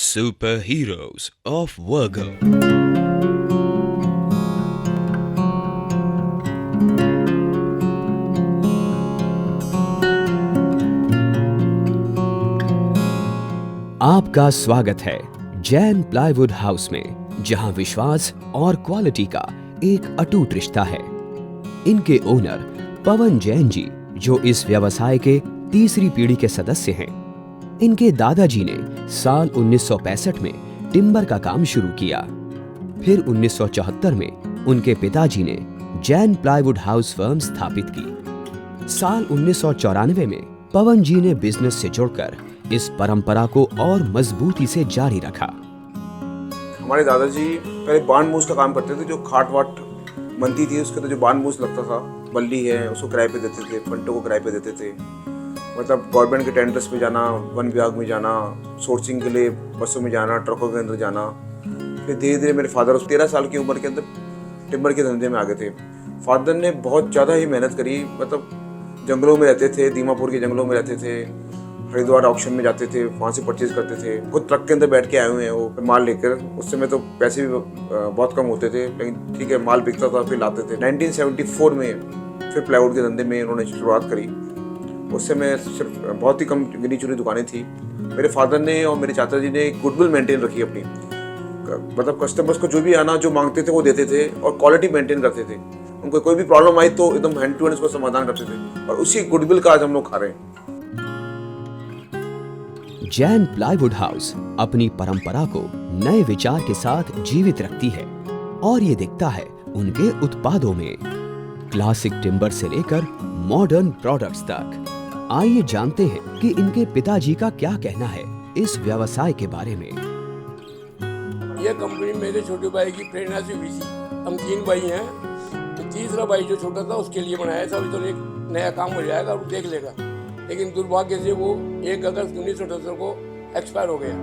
Superheroes of Virgo. आपका स्वागत है जैन प्लाईवुड हाउस में, जहां विश्वास और क्वालिटी का एक अटूट रिश्ता है। इनके ओनर पवन जैन जी, जो इस व्यवसाय के तीसरी पीढ़ी के सदस्य हैं। इनके दादाजी ने साल 1965 में टिम्बर का काम शुरू किया। फिर 1974 में उनके पिताजी ने जैन प्लाईवुड हाउस फर्म स्थापित की। साल 1994 में पवन जी ने बिजनेस से जुड़कर इस परंपरा को और मजबूती से जारी रखा। हमारे दादाजी पहले बांध मूस का काम करते थे, जो खाट वाट बनती थी उसके तो जो बांध मूस लगता था, बल्ली है, उसको किराए पे देते थे, पंटों को किराए पे देते थे। मतलब गवर्नमेंट के टेंडर्स में जाना, वन विभाग में जाना, सोर्सिंग के लिए बसों में जाना, ट्रकों के अंदर जाना। फिर धीरे धीरे मेरे फादर 13 साल की उम्र के अंदर टिम्बर के धंधे में आ गए थे। फादर ने बहुत ज़्यादा ही मेहनत करी, मतलब जंगलों में रहते थे, दीमापुर के जंगलों में रहते थे, हरिद्वार ऑक्शन में जाते थे, वहाँ से परचेज करते थे। खुद ट्रक के अंदर बैठ के आए हुए हैं वो माल लेकर। उस समय तो पैसे भी बहुत कम होते थे, लेकिन ठीक है, माल बिकता था, फिर लाते थे। 1974 में फिर प्लाईवुड के धंधे में उन्होंने शुरुआत करी। उस समय सिर्फ बहुत ही कम गिनी चुनी दुकानें थी। मेरे फादर ने और मेरे चाचा जी ने गुडविल मेंटेन रखी अपनी, मतलब कस्टमर्स को जो भी आना, जो मांगते थे वो देते थे, और क्वालिटी मेंटेन करते थे। उनको कोई भी प्रॉब्लम आई तो एकदम हैंड टू हैंड उसको समाधान करते थे, और उसी गुडविल का आज हम लोग खा रहे हैं। जैन प्लाईवुड हाउस अपनी परंपरा को नए विचार के साथ जीवित रखती है, और ये दिखता है उनके उत्पादों में। क्लासिक टिम्बर से लेकर मॉडर्न प्रोडक्ट्स तक। आइए जानते हैं कि इनके पिताजी का क्या कहना है इस व्यवसाय के बारे में। यह कंपनी मेरे छोटे भाई की प्रेरणा से हुई थी। हम 3 भाई हैं, तो तीसरा भाई जो छोटा था उसके लिए बनाया था। अभी तो एक नया काम हो जाएगा और देख लेगा, लेकिन दुर्भाग्य से वो 1 अगस्त 1978 को एक्सपायर हो गया।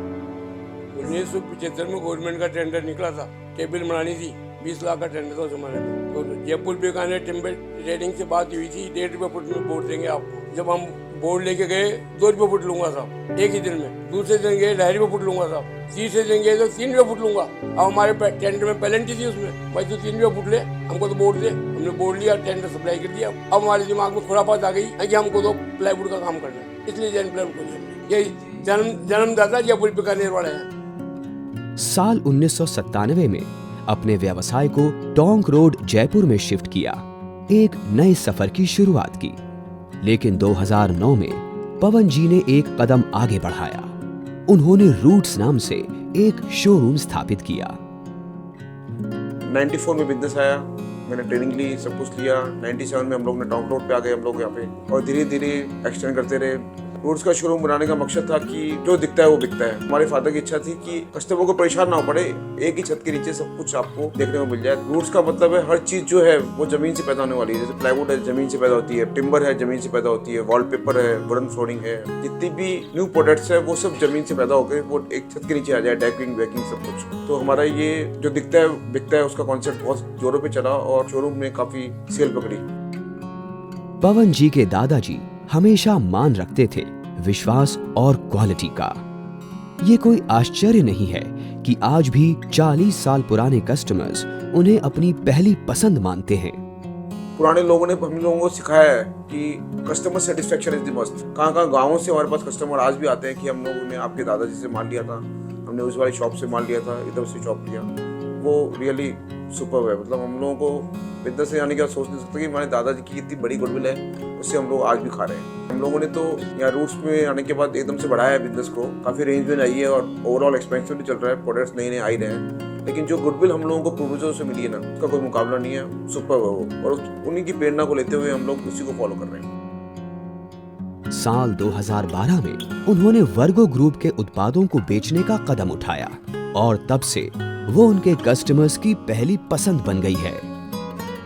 1975 में गवर्नमेंट का टेंडर निकला था, टेबल बनानी थी, 20 लाख का टेंडर था उस जमाने में। तो जयपुर बीकानेर टिम्बर ट्रेडिंग से बात हुई थी, 1.5 रुपये फुट में बोर्ड देंगे आपको। जब हम बोर्ड लेके गए, 2 रुपये फुट लूंगा साहब एक ही दिन में। दूसरे दिन गए 2.5 रुपये फुट लूंगा साहब। तीसरे दिन गए तो 3 रुपये फुट लूंगा। अब हमारे टेंडर में पेनल्टी थी उसमें, भाई तू 3 रुपये फुट ले, हमको तो बोर्ड दे। हमने बोर्ड लिया, टेंडर सप्लाई कर दिया। अब हमारे दिमाग में खुरापात आ गई कि हमको तो प्लाईवुड का काम करना है, इसलिए जैन प्लाईवुड को ये जन्मदाता जयपुर बीकानेर वाले हैं। साल 1997 में अपने व्यवसाय को टोंक रोड जयपुर में शिफ्ट किया, एक नए सफर की शुरुआत की। लेकिन 2009 में पवन जी ने एक कदम आगे बढ़ाया। उन्होंने रूट्स नाम से एक शोरूम स्थापित किया। 94 में बिजनेस आया, मैंने ट्रेनिंग ली, सब कुछ लिया। 97 में हम लोग ने टोंक रोड पे आ गए हम लोग यहाँ पे, और धीरे धीरे एक्सटेंड करते रहे। रूट्स का शोरूम बनाने का मकसद था कि जो दिखता है वो बिकता है। हमारे फादर की इच्छा थी कि कस्टमर को परेशान ना हो पड़े, एक ही छत के नीचे सब कुछ आपको देखने को मिल जाए। रूट्स का मतलब है हर चीज जो है वो जमीन से पैदा होने वाली है। जैसे प्लाईवुड है, जमीन से पैदा होती है, टिम्बर है, जमीन से पैदा होती है, वॉलपेपर है, वुडन फ्लोरिंग है, जितनी भी न्यू प्रोडक्ट्स है वो सब जमीन से पैदा होकर वो एक छत के नीचे आ जाए, डेकिंग वेकिंग सब कुछ। तो हमारा ये जो दिखता है बिकता है, उसका कॉन्सेप्ट बहुत जोरों पे चला और शोरूम में काफी सेल पकड़ी। पवन जी के दादाजी हमेशा मान रखते थे विश्वास और क्वालिटी का। ये कोई आश्चर्य नहीं है कि आज भी 40 साल पुराने कस्टमर्स उन्हें अपनी पहली पसंद मानते हैं। पुराने लोगों ने हम लोगों को सिखाया है कि customer satisfaction is the must. कहाँ गाँवों से हमारे पास कस्टमर आज भी आते हैं कि हम लोगों ने आपके दादाजी से माल लिया था, हमने उस वाली शॉप से माल लिया था, इधर से शॉप लिया। वो रियली सुपर है। मतलब हम लोगों को बिजनेस से आने की बात सोच नहीं सकते कि हमारे दादाजी की इतनी बड़ी गुडविल है, उससे हम लोग आज भी खा रहे हैं। हम लोगों ने तो यहाँ रूट्स में आने के बाद एकदम से बढ़ाया है बिजनेस को, काफ़ी रेंज में आई है और ओवरऑल एक्सपेंसिव भी चल रहा है, प्रोडक्ट्स नए नए आ ही रहे हैं। लेकिन जो गुडविल हम लोगों को प्रोड्यूसर से मिली है ना, उसका कोई मुकाबला नहीं है, सुपर है वो। और उन्हीं की प्रेरणा को लेते हुए हम लोग उसी को फॉलो कर रहे हैं। साल 2012 में उन्होंने वर्गो ग्रुप के उत्पादों को बेचने का कदम उठाया, और तब से वो उनके कस्टमर्स की पहली पसंद बन गई है।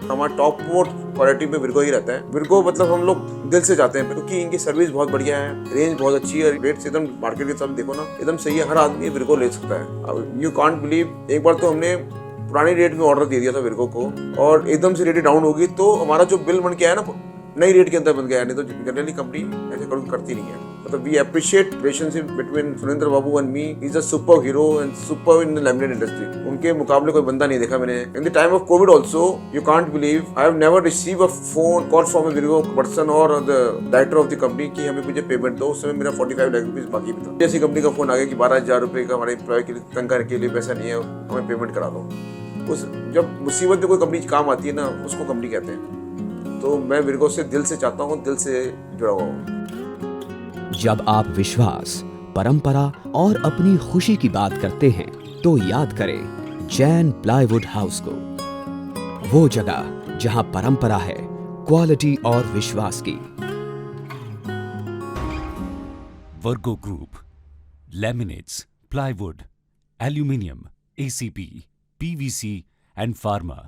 हमारा टॉप मोस्ट क्वालिटी में विर्गो ही रहता है। विर्गो मतलब हम लोग दिल से जाते हैं, क्योंकि इनकी सर्विस बहुत बढ़िया है, रेंज बहुत अच्छी है, रेट से एकदम मार्केट के साथ देखो ना एकदम सही है। हर आदमी विर्गो ले सकता है। अब यू कांट बिलीव, एक बार तो हमने पुरानी रेट में ऑर्डर दे दिया था विर्गो को, और एकदम से रेट डाउन होगी तो हमारा जो बिल बन के आया ना नई रेट के अंदर बन गया, नहीं तो जनरली कंपनी ऐसे करती नहीं है। मतलब we appreciate relationship between Surendra Babu and me, is a super hero and super in the laminate industry. उनके मुकाबले कोई बंदा नहीं देखा मैंने। In the time of COVID also, you can't believe, I have never receive a phone call from a video person और the director of the company कि हमें मुझे पेमेंट दो। उस समय मेरा 45 लाख रुपीज बाकी भी था। जैसी कंपनी का फोन आ गया कि 12,000 रुपए का हमारे एम्प्लॉय के लिए तनख्वाह के लिए पैसा नहीं है, हमें पेमेंट करा दो। उस जब मुसीबत में कोई कंपनी काम आती है ना, उसको कंपनी कहते हैं। तो मैं विर्गो से दिल से चाहता हूँ, दिल से जुड़ा हुआ हूँ। जब आप विश्वास, परंपरा और अपनी खुशी की बात करते हैं तो याद करें जैन प्लाईवुड हाउस को, वो जगह जहां परंपरा है, क्वालिटी और विश्वास की। Virgo group, laminates, plywood, aluminium, ACP, PVC and pharma.